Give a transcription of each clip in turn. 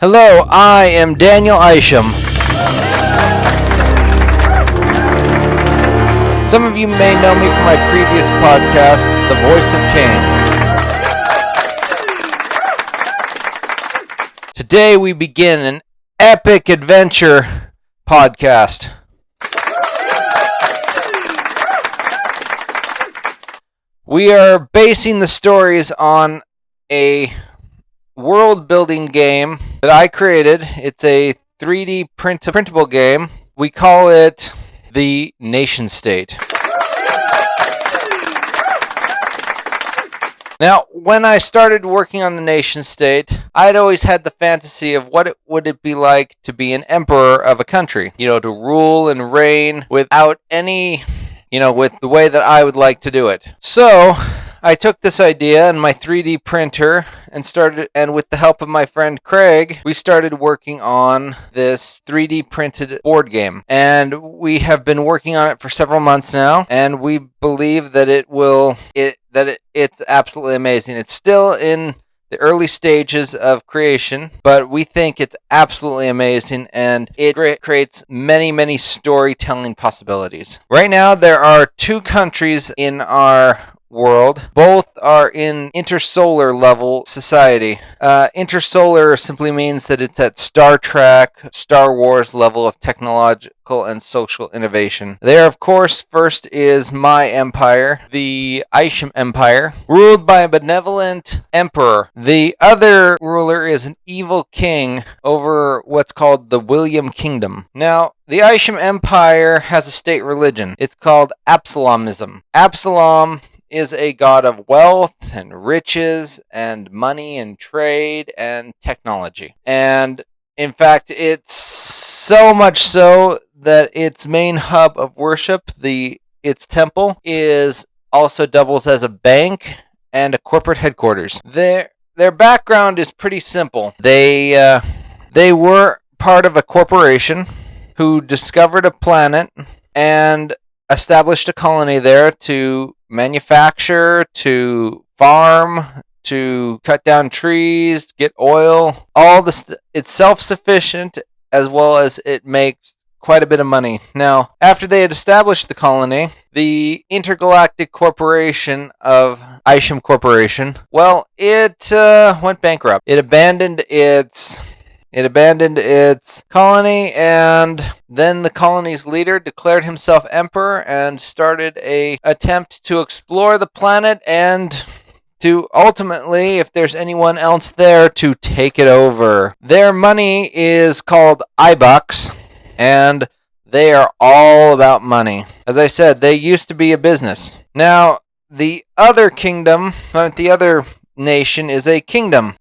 Hello, I am Daniel Isham. Some of you may know me from my previous podcast, The Voice of Cain. Today we begin an epic adventure podcast. We are basing the stories on a world-building game that I created. It's a 3D printable game. We call it the Nation State. Now, when I started working on the Nation State, I'd always had the fantasy of what it would be like to be an emperor of a country. To rule and reign without any, with the way that I would like to do it. So I took this idea and my 3D printer and with the help of my friend Craig, we started working on this 3D printed board game. And we have been working on it for several months now, and we believe that it's absolutely amazing. It's still in the early stages of creation, but we think it's absolutely amazing, and it creates many, many storytelling possibilities. Right now, there are 2 countries in our world. Both are in intersolar level society. Intersolar simply means that it's at Star Trek, Star Wars level of technological and social innovation. There, of course, first is my empire, the Isham Empire, ruled by a benevolent emperor. The other ruler is an evil king over what's called the William Kingdom. Now, the Isham Empire has a state religion. It's called Absalomism. Absalom is a god of wealth and riches and money and trade and technology. And in fact, it's so much so that its main hub of worship, its temple, also doubles as a bank and a corporate headquarters. Their background is pretty simple. They were part of a corporation who discovered a planet and established a colony there to manufacture, to farm, to cut down trees, get oil. It's self-sufficient, as well as it makes quite a bit of money. Now, after they had established the colony, the Intergalactic Corporation of Isham Corporation, it went bankrupt. It abandoned its colony, and then the colony's leader declared himself emperor and started an attempt to explore the planet and to ultimately, if there's anyone else there, to take it over. Their money is called iBucks, and they are all about money. As I said, they used to be a business. Now, the other nation is a kingdom.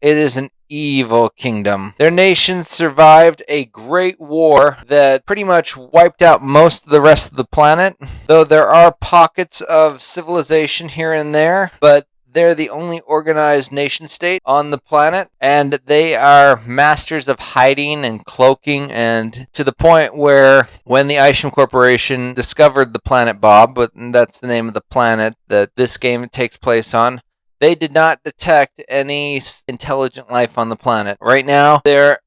It is an evil kingdom. Their nation survived a great war that pretty much wiped out most of the rest of the planet, though there are pockets of civilization here and there, but they're the only organized nation state on the planet, and they are masters of hiding and cloaking, and to the point where when the Isham Corporation discovered the planet Bob, but that's the name of the planet that this game takes place on, they did not detect any intelligent life on the planet. Right now,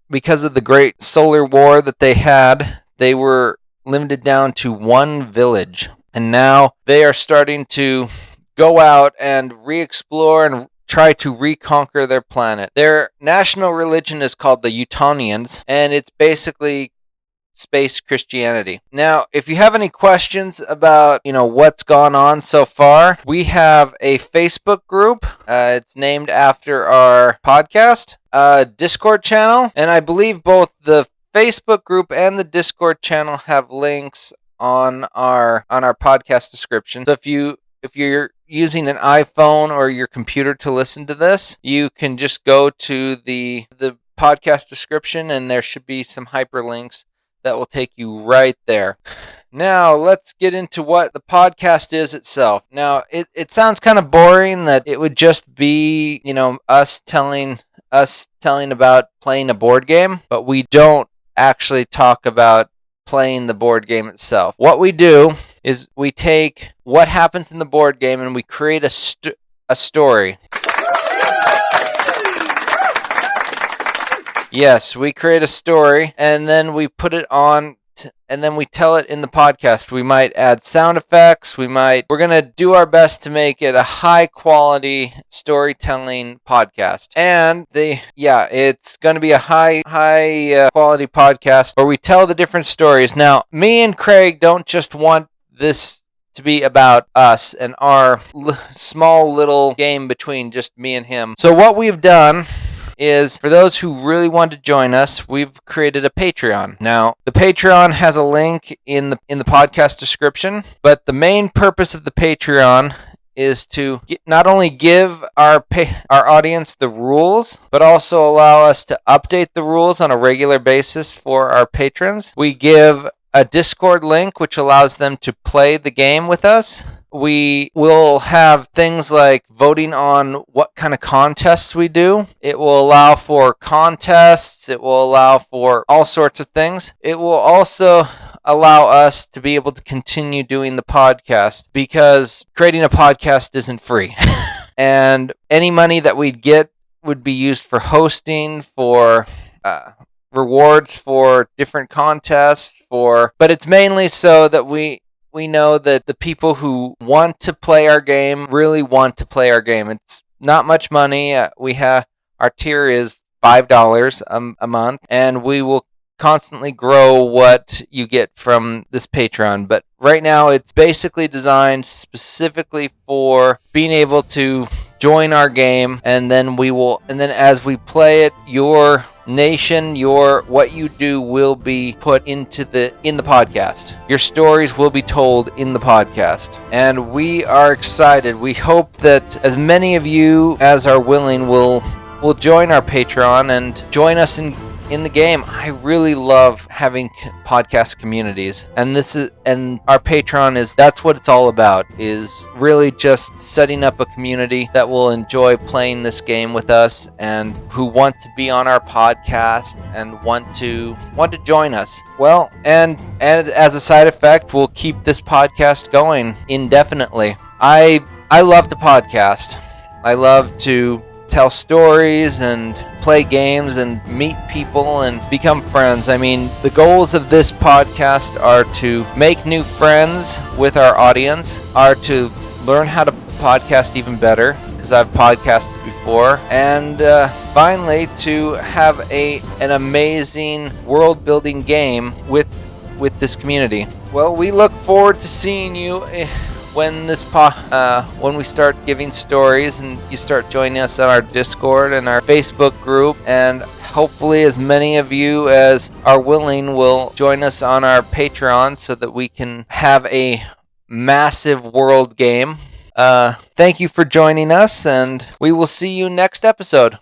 because of the great solar war that they had, they were limited down to 1 village. And now they are starting to go out and re-explore and try to reconquer their planet. Their national religion is called the Utonians, and it's basically space Christianity. Now, if you have any questions about, what's gone on so far, we have a Facebook group. It's named after our podcast, a Discord channel, and I believe both the Facebook group and the Discord channel have links on our podcast description. So if you're using an iPhone or your computer to listen to this, you can just go to the podcast description, and there should be some hyperlinks that will take you right there. Now, let's get into what the podcast is itself. Now, it sounds kind of boring that it would just be, us telling about playing a board game, but we don't actually talk about playing the board game itself. What we do is we take what happens in the board game and we create a story. Yes, we create a story and then we put it on and then we tell it in the podcast. We might add sound effects. We're going to do our best to make it a high quality storytelling podcast. And it's going to be a high quality podcast where we tell the different stories. Now, me and Craig don't just want this to be about us and our small little game between just me and him. So what we've done is, for those who really want to join us, we've created a Patreon. Now, the Patreon has a link in the podcast description, but the main purpose of the Patreon is to not only give our audience the rules, but also allow us to update the rules on a regular basis for our patrons. We give a Discord link, which allows them to play the game with us. We will have things like voting on what kind of contests we do. It will allow for contests. It will allow for all sorts of things. It will also allow us to be able to continue doing the podcast, because creating a podcast isn't free. And any money that we'd get would be used for hosting, for rewards for different contests, but it's mainly so that we know that the people who want to play our game really want to play our game. It's not much money. Our tier is $5 a month, and we will constantly grow what you get from this Patreon. But right now, it's basically designed specifically for being able to join our game, and then as we play it, your nation, what you do will be put in the podcast. Your stories will be told in the podcast, and we are excited. We hope that as many of you as are willing will join our Patreon and join us in the game. I really love having podcast communities, and our Patreon that's what it's all about, is really just setting up a community that will enjoy playing this game with us and who want to be on our podcast and want to join us. Well, and as a side effect, we'll keep this podcast going indefinitely. I love to podcast. I love to tell stories and play games and meet people and become friends. I mean, the goals of this podcast are to make new friends with our audience, are to learn how to podcast even better, because I've podcasted before, and finally to have an amazing world-building game with this community. Well, we look forward to seeing you when we start giving stories and you start joining us on our Discord and our Facebook group, and hopefully as many of you as are willing will join us on our Patreon so that we can have a massive world game. Thank you for joining us, and we will see you next episode.